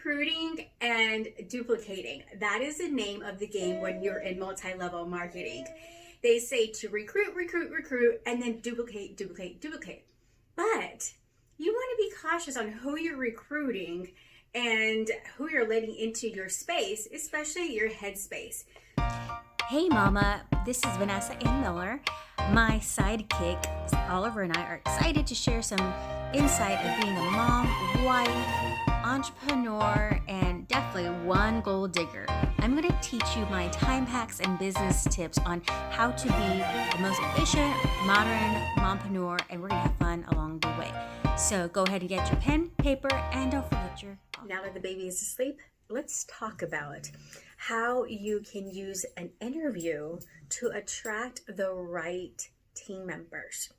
Recruiting and duplicating. That is the name of the game when you're in multi-level marketing. They say to recruit, recruit, recruit, and then duplicate, duplicate, duplicate. But you want to be cautious on who you're recruiting and who you're letting into your space, especially your headspace. Hey Mama, this is Vanessa Ann Miller. My sidekick, Oliver, and I are excited to share some insight of being a mom, wife, entrepreneur, and definitely one gold digger. I'm going to teach you my time hacks and business tips on how to be the most efficient, modern mompreneur, and we're going to have fun along the way. So go ahead and get your pen, paper, and don't forget your... Now that the baby is asleep, let's talk about how you can use an interview to attract the right team members.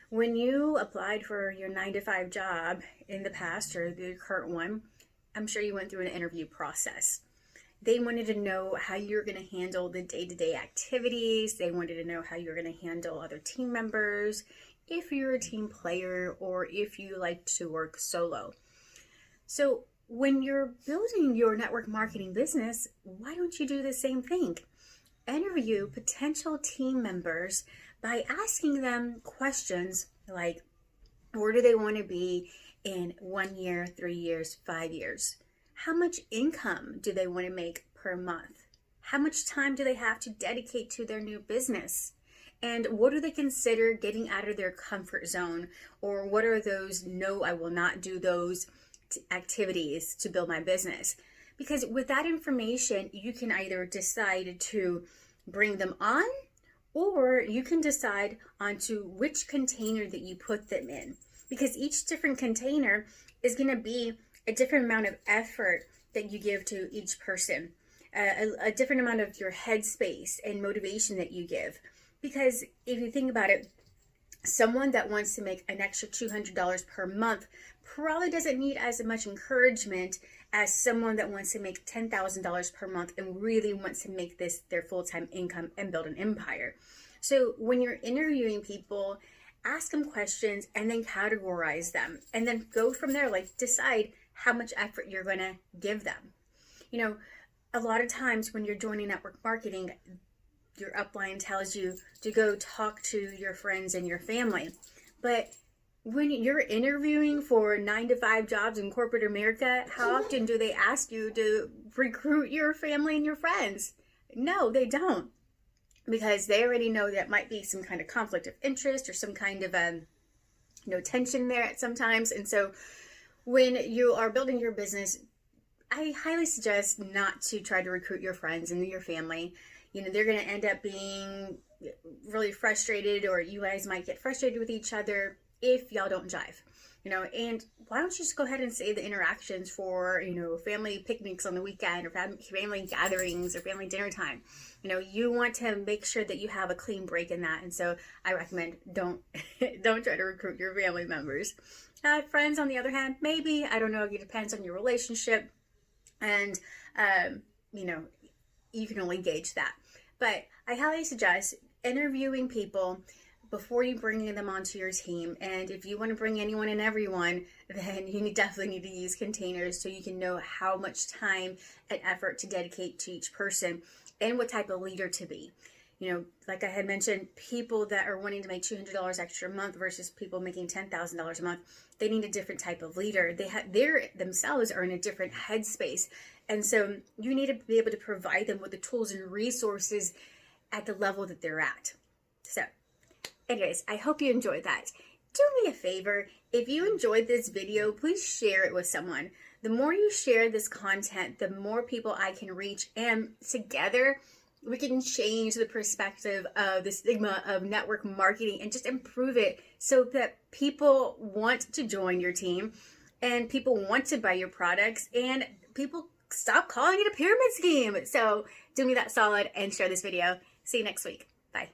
When you applied for your 9-to-5 job in the past or the current one, I'm sure you went through an interview process. They wanted to know how you're going to handle the day-to-day activities. They wanted to know how you're going to handle other team members, if you're a team player, or if you like to work solo. So when you're building your network marketing business, why don't you do the same thing? Interview potential team members by asking them questions like, where do they want to be in 1 year, 3 years, 5 years? How much income do they want to make per month? How much time do they have to dedicate to their new business? And what do they consider getting out of their comfort zone? Or what are those, no, I will not do those activities to build my business? Because with that information, you can either decide to bring them on, or you can decide onto which container that you put them in. Because each different container is going to be a different amount of effort that you give to each person, a different amount of your headspace and motivation that you give. Because if you think about it, someone that wants to make an extra $200 per month probably doesn't need as much encouragement as someone that wants to make $10,000 per month and really wants to make this their full-time income and build an empire. So when you're interviewing people, ask them questions and then categorize them, and then go from there, like decide how much effort you're going to give them. You know, a lot of times when you're joining network marketing, your upline tells you to go talk to your friends and your family. But when you're interviewing for 9-to-5 jobs in corporate America, how often do they ask you to recruit your family and your friends? No, they don't. Because they already know that might be some kind of conflict of interest or some kind of tension there at sometimes. And so when you are building your business, I highly suggest not to try to recruit your friends and your family. You know, they're going to end up being really frustrated, or you guys might get frustrated with each other if y'all don't jive. You know, and why don't you just go ahead and save the interactions for, family picnics on the weekend, or family gatherings, or family dinner time. You know, you want to make sure that you have a clean break in that. And so I recommend don't try to recruit your family members. Friends, on the other hand, maybe, I don't know, it depends on your relationship. And, you can only gauge that. But I highly suggest interviewing people before you bring them onto your team. And if you want to bring anyone and everyone, then you definitely need to use containers so you can know how much time and effort to dedicate to each person and what type of leader to be. You know, like I had mentioned, people that are wanting to make $200 extra a month versus people making $10,000 a month, they need a different type of leader. They themselves are in a different headspace. And so you need to be able to provide them with the tools and resources at the level that they're at. So anyways, I hope you enjoyed that. Do me a favor, if you enjoyed this video, please share it with someone. The more you share this content, the more people I can reach, and together we can change the perspective of the stigma of network marketing and just improve it so that people want to join your team and people want to buy your products and people stop calling it a pyramid scheme. So do me that solid and share this video. See you next week. Bye.